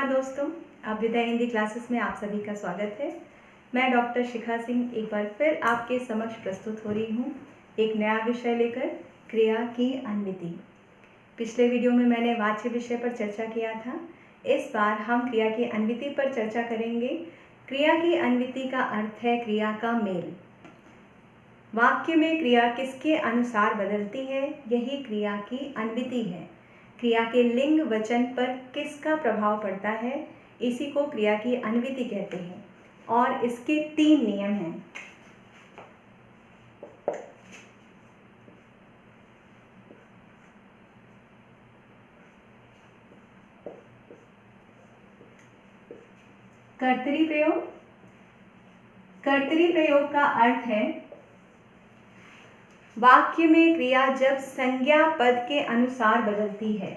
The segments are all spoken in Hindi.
नमस्कार दोस्तों, आप विद्या हिंदी क्लासेस में आप सभी का स्वागत है। मैं डॉक्टर शिखा सिंह एक बार फिर आपके समक्ष प्रस्तुत हो रही हूँ एक नया विषय लेकर, क्रिया की अन्विति। पिछले वीडियो में मैंने वाच्य विषय पर चर्चा किया था। इस बार हम क्रिया की अन्विति पर चर्चा करेंगे। क्रिया की अन्विति का अर्थ है क्रिया का मेल। वाक्य में क्रिया किसके अनुसार बदलती है, यही क्रिया की अन्विति है। क्रिया के लिंग वचन पर किसका प्रभाव पड़ता है, इसी को क्रिया की अन्विति कहते हैं और इसके 3 नियम हैं। कर्तरी प्रयोग। कर्तरी प्रयोग का अर्थ है वाक्य में क्रिया जब संज्ञा पद के अनुसार बदलती है।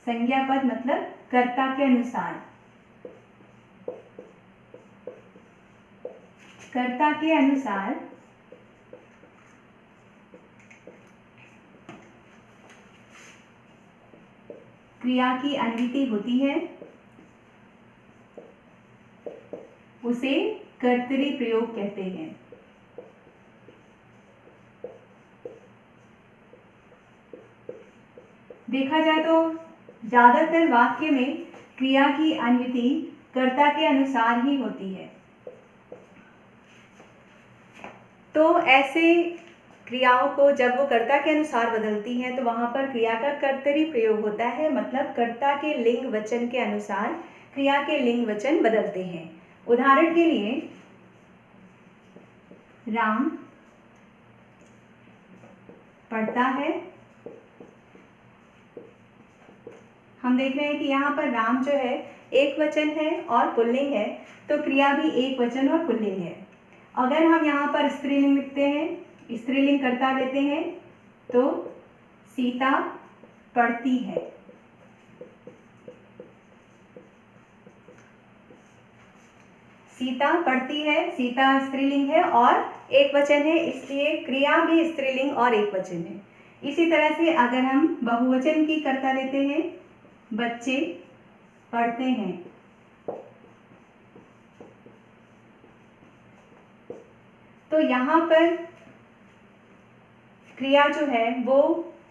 संज्ञा पद मतलब कर्ता के अनुसार। कर्ता के अनुसार क्रिया की अन्विति होती है, उसे कर्तरी प्रयोग कहते हैं। देखा जाए तो ज्यादातर वाक्य में क्रिया की अन्विति कर्ता के अनुसार ही होती है। तो ऐसे क्रियाओं को जब वो कर्ता के अनुसार बदलती हैं तो वहां पर क्रिया का कर्तरी प्रयोग होता है, मतलब कर्ता के लिंग वचन के अनुसार क्रिया के लिंग वचन बदलते हैं। उदाहरण के लिए राम पढ़ता है। हम देख रहे हैं कि यहाँ पर राम जो है एक वचन है और पुल्लिंग है, तो क्रिया भी एक वचन और पुल्लिंग है। अगर हम यहाँ पर स्त्रीलिंग लिखते हैं, स्त्रीलिंग कर्ता लेते हैं, तो सीता पढ़ती है। सीता पढ़ती है, सीता स्त्रीलिंग है और एक वचन है, इसलिए क्रिया भी स्त्रीलिंग और एक वचन है। इसी तरह से अगर हम बहुवचन की कर्ता लेते हैं, बच्चे पढ़ते हैं, तो यहाँ पर क्रिया जो है वो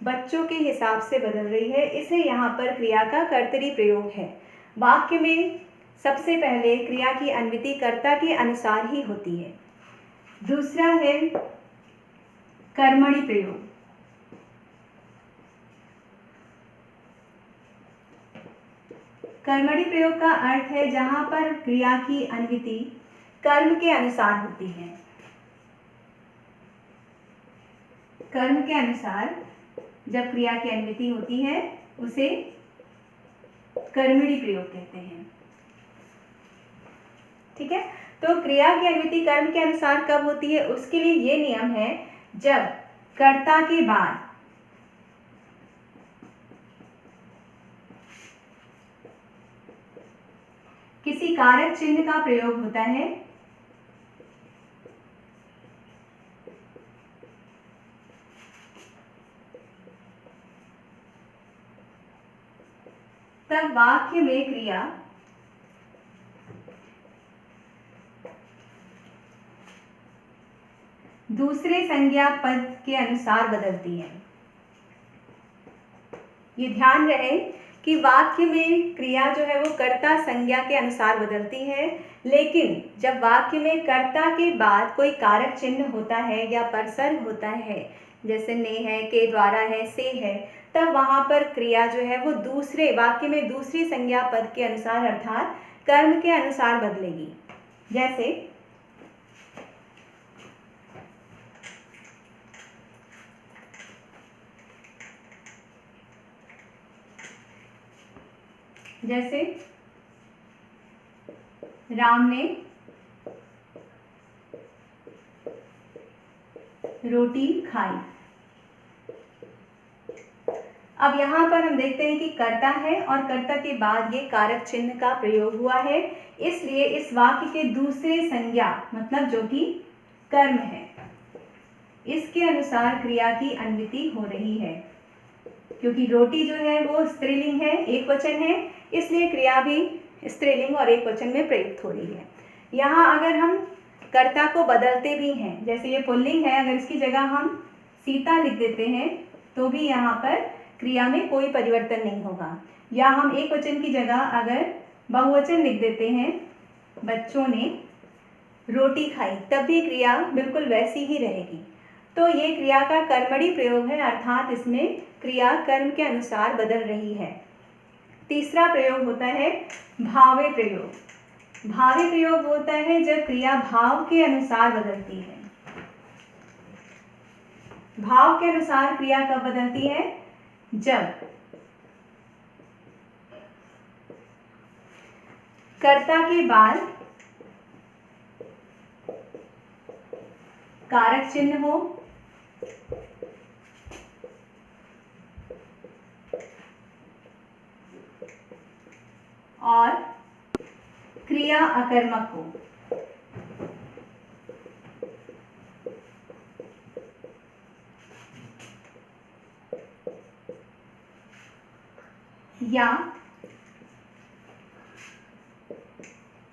बच्चों के हिसाब से बदल रही है, इसलिए यहाँ पर क्रिया का कर्तरी प्रयोग है। वाक्य में सबसे पहले क्रिया की अन्विति कर्ता के अनुसार ही होती है। दूसरा है कर्मणि प्रयोग। कर्मणि प्रयोग का अर्थ है जहां पर क्रिया की अन्विति कर्म के अनुसार होती है। कर्म के अनुसार जब क्रिया की अन्विति होती है उसे कर्मणि प्रयोग कहते हैं। ठीक है, तो क्रिया की अन्विति कर्म के अनुसार कब होती है, उसके लिए ये नियम है जब कर्ता के बाद किसी कारक चिन्ह का प्रयोग होता है, तब वाक्य में क्रिया दूसरे संज्ञा पद के अनुसार बदलती है। ये ध्यान रहे कि वाक्य में क्रिया जो है वो कर्ता संज्ञा के अनुसार बदलती है, लेकिन जब वाक्य में कर्ता के बाद कोई कारक चिन्ह होता है या परसर्ग होता है, जैसे ने है, के द्वारा है, से है, तब वहां पर क्रिया जो है वो दूसरे वाक्य में दूसरी संज्ञा पद के अनुसार अर्थात कर्म के अनुसार बदलेगी। जैसे राम ने रोटी खाई। अब यहाँ पर हम देखते हैं कि कर्ता है और कर्ता के बाद ये कारक चिन्ह का प्रयोग हुआ है, इसलिए इस वाक्य के दूसरे संज्ञा मतलब जो कि कर्म है, इसके अनुसार क्रिया की अन्विति हो रही है। क्योंकि रोटी जो है वो स्त्रीलिंग है, एक वचन है, इसलिए क्रिया भी स्त्रीलिंग और एक वचन में प्रयुक्त हो रही है। यहाँ अगर हम कर्ता को बदलते भी हैं, जैसे ये पुल्लिंग है, अगर इसकी जगह हम सीता लिख देते हैं तो भी यहाँ पर क्रिया में कोई परिवर्तन नहीं होगा। या हम एक वचन की जगह अगर बहुवचन लिख देते हैं, बच्चों ने रोटी खाई, तब भी क्रिया बिल्कुल वैसी ही रहेगी। तो ये क्रिया का कर्मणी प्रयोग है, अर्थात इसमें क्रिया कर्म के अनुसार बदल रही है। तीसरा प्रयोग होता है भावे प्रयोग। भावे प्रयोग होता है जब क्रिया भाव के अनुसार बदलती है। भाव के अनुसार क्रिया कब बदलती है? जब कर्ता के बाद कारक चिन्ह हो और क्रिया अकर्मक हो। या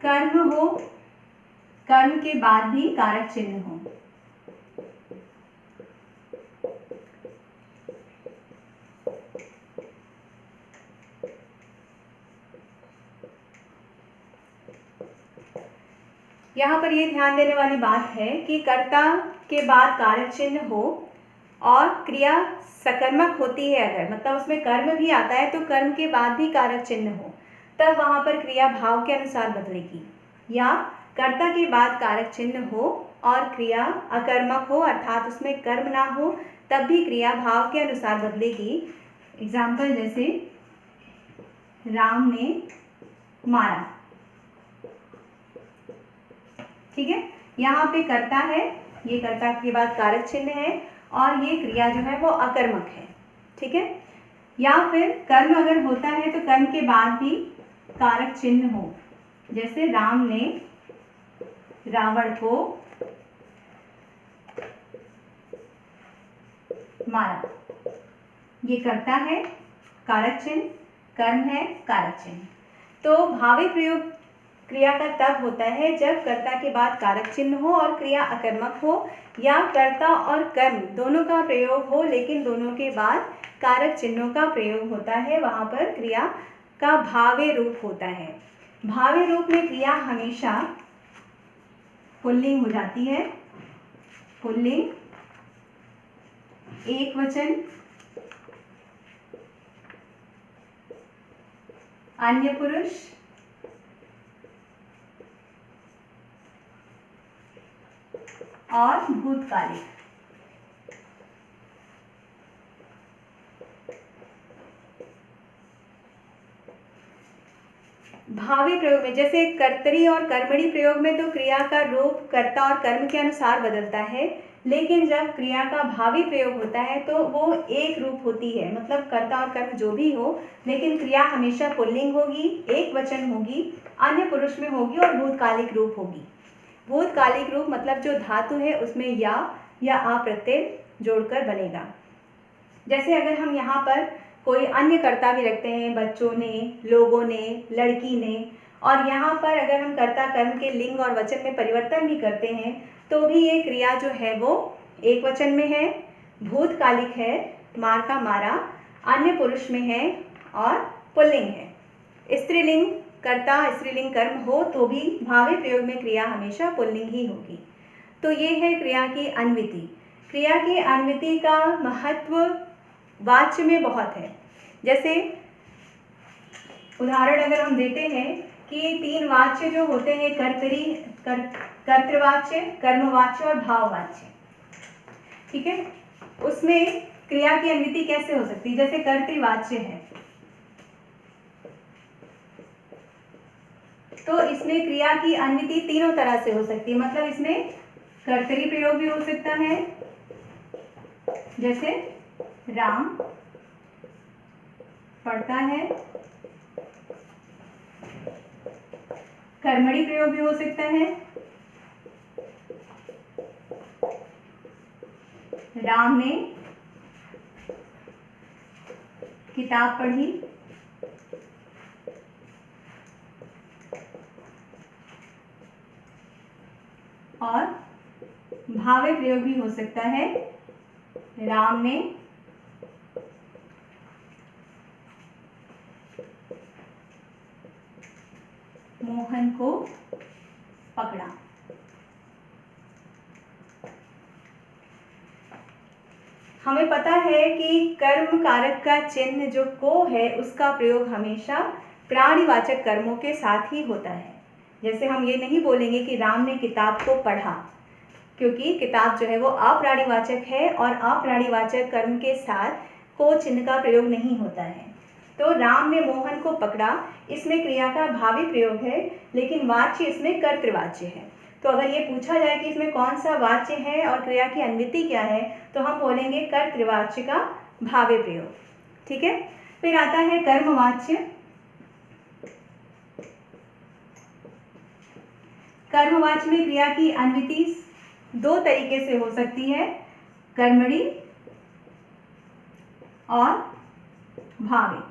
कर्म हो, कर्म के बाद भी कारक चिन्ह हो। यहाँ पर ये ध्यान देने वाली बात है कि कर्ता के बाद कारक चिन्ह हो और क्रिया सकर्मक होती है, अगर मतलब उसमें कर्म भी आता है तो कर्म के बाद भी कारक चिन्ह हो, तब वहाँ पर क्रिया भाव के अनुसार बदलेगी। या कर्ता के बाद कारक चिन्ह हो और क्रिया अकर्मक हो, अर्थात उसमें कर्म ना हो, तब भी क्रिया भाव के अनुसार बदलेगी। एग्जाम्पल जैसे राम ने मारा, ठीक है, यहाँ पे कर्ता है, ये कर्ता के बाद कारक चिन्ह है और ये क्रिया जो है वो अकर्मक है, ठीक है। या फिर कर्म अगर होता है तो कर्म के बाद भी कारक चिन्ह हो, जैसे राम ने रावण को मारा, ये कर्ता है, कारक चिन्ह, कर्म है, कारक चिन्ह। तो भावी प्रयोग क्रिया का तब होता है जब कर्ता के बाद कारक चिन्ह हो और क्रिया अकर्मक हो, या कर्ता और कर्म दोनों का प्रयोग हो लेकिन दोनों के बाद कारक चिन्हों का प्रयोग होता है, वहाँ पर क्रिया का भावे रूप होता है। भावे रूप में क्रिया हमेशा पुल्लिंग हो जाती है, पुल्लिंग, एक वचन, अन्य पुरुष, और भूतकालिक। भावी प्रयोग में जैसे कर्तरी और कर्मणी प्रयोग में तो क्रिया का रूप कर्ता और कर्म के अनुसार बदलता है, लेकिन जब क्रिया का भावी प्रयोग होता है तो वो एक रूप होती है, मतलब कर्ता और कर्म जो भी हो, लेकिन क्रिया हमेशा पुल्लिंग होगी, एक वचन होगी, अन्य पुरुष में होगी और भूतकालिक रूप होगी। भूतकालिक रूप मतलब जो धातु है उसमें या आ प्रत्यय जोड़कर बनेगा। जैसे अगर हम यहाँ पर कोई अन्य कर्ता भी रखते हैं, बच्चों ने, लोगों ने, लड़की ने, और यहाँ पर अगर हम कर्ता कर्म के लिंग और वचन में परिवर्तन भी करते हैं तो भी ये क्रिया जो है वो एक वचन में है, भूतकालिक है, मार का मारा, अन्य पुरुष में है और पुल्लिंग है। स्त्रीलिंग कर्ता स्त्रीलिंग कर्म हो तो भी भावी प्रयोग में क्रिया हमेशा पुल्लिंग ही होगी। तो ये है क्रिया की अन्विति। क्रिया की अन्विति का महत्व वाच्य में बहुत है। जैसे उदाहरण अगर हम देते हैं कि 3 वाच्य जो होते हैं, कर्तृवाच्य, कर्मवाच्य और भाववाच्य, ठीक है, उसमें क्रिया की अन्विति कैसे हो सकती है? जैसे कर्तृवाच्य है तो इसमें क्रिया की अन्विति तीनों तरह से हो सकती है, मतलब इसमें कर्तरी प्रयोग भी हो सकता है, जैसे राम पढ़ता है, कर्मणी प्रयोग भी हो सकता है, राम ने किताब पढ़ी, भावे प्रयोग भी हो सकता है। राम ने मोहन को पकड़ा। हमें पता है कि कर्म कारक का चिन्ह जो को है उसका प्रयोग हमेशा प्राणीवाचक कर्मों के साथ ही होता है। जैसे हम ये नहीं बोलेंगे कि राम ने किताब को पढ़ा, क्योंकि किताब जो है वो अप्राणीवाचक है और अप्राणीवाचक कर्म के साथ को चिन्ह का प्रयोग नहीं होता है। तो राम ने मोहन को पकड़ा, इसमें क्रिया का भावी प्रयोग है, लेकिन वाच्य इसमें कर्तृवाच्य है। तो अगर ये पूछा जाए कि इसमें कौन सा वाच्य है और क्रिया की अन्विति क्या है, तो हम बोलेंगे कर्तृवाच्य का भावे प्रयोग। ठीक है। फिर आता है कर्मवाच्य। कर्मवाच्य में क्रिया की अन्विति दो तरीके से हो सकती है, कर्मणि और भावे।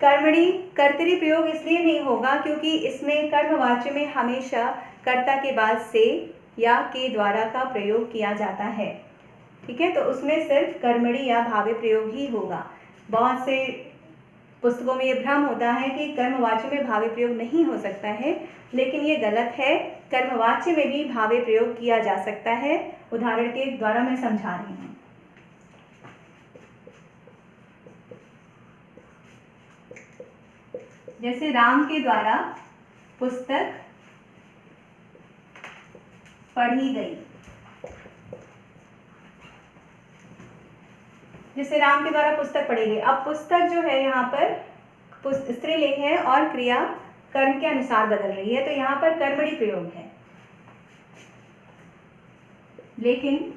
कर्मणि कर्तरी प्रयोग इसलिए नहीं होगा क्योंकि इसमें कर्मवाच्य में हमेशा कर्ता के बाद से या के द्वारा का प्रयोग किया जाता है। ठीक है, तो उसमें सिर्फ कर्मणि या भावे प्रयोग ही होगा। बहुत से पुस्तकों में ये भ्रम होता है कि कर्मवाच्य में भावे प्रयोग नहीं हो सकता है, लेकिन ये गलत है। कर्मवाच्य में भी भावे प्रयोग किया जा सकता है। उदाहरण के द्वारा मैं समझा रही हूँ। जैसे राम के द्वारा पुस्तक पढ़ी गई। जैसे राम के द्वारा पुस्तक पढ़ी गई। अब पुस्तक जो है यहाँ पर स्त्रीलिंग है और क्रिया कर्म के अनुसार बदल रही है, तो यहाँ पर कर्मणि प्रयोग है। लेकिन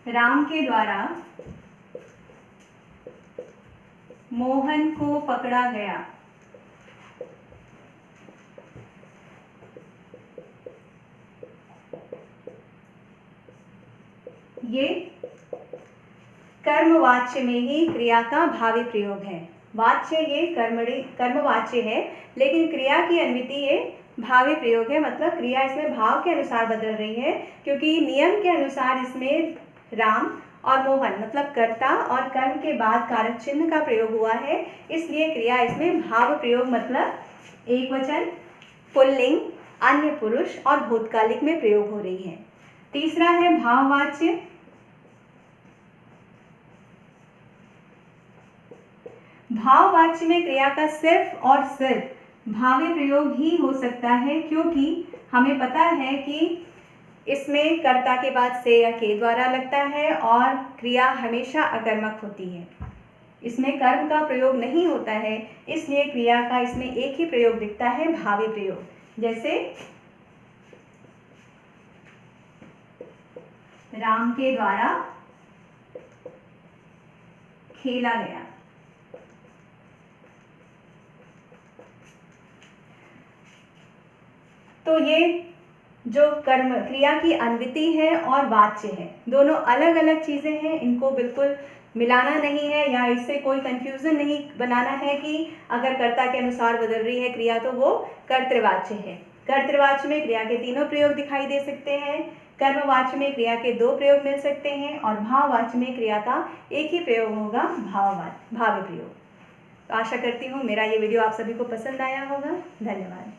राम के द्वारा मोहन को पकड़ा गया, ये कर्मवाच्य में ही क्रिया का भावी प्रयोग है। वाच्य ये कर्मवाच्य है, लेकिन क्रिया की अन्विति ये भावी प्रयोग है। मतलब क्रिया इसमें भाव के अनुसार बदल रही है, क्योंकि नियम के अनुसार इसमें राम और मोहन मतलब कर्ता और कर्म के बाद कारक चिन्ह का प्रयोग हुआ है, इसलिए क्रिया इसमें भाव प्रयोग मतलब एक वचन, पुल्लिंग, अन्य पुरुष और भूतकालिक में प्रयोग हो रही है। तीसरा है भाववाच्य। भाववाच्य में क्रिया का सिर्फ और सिर्फ भावी प्रयोग ही हो सकता है, क्योंकि हमें पता है कि इसमें कर्ता के बाद से या के द्वारा लगता है और क्रिया हमेशा अकर्मक होती है। इसमें कर्म का प्रयोग नहीं होता है, इसलिए क्रिया का इसमें एक ही प्रयोग दिखता है, भावी प्रयोग। जैसे राम के द्वारा खेला गया। तो ये जो कर्म क्रिया की अन्विति है और वाच्य है, दोनों अलग अलग चीज़ें हैं। इनको बिल्कुल मिलाना नहीं है या इससे कोई कंफ्यूजन नहीं बनाना है कि अगर कर्ता के अनुसार बदल रही है क्रिया तो वो कर्तृवाच्य है। कर्तृवाच्य में क्रिया के तीनों प्रयोग दिखाई दे सकते हैं, कर्मवाच्य में क्रिया के दो प्रयोग मिल सकते हैं और भाववाच्य में क्रिया का एक ही प्रयोग होगा, भावे प्रयोग। तो आशा करती हूँ मेरा ये वीडियो आप सभी को पसंद आया होगा। धन्यवाद।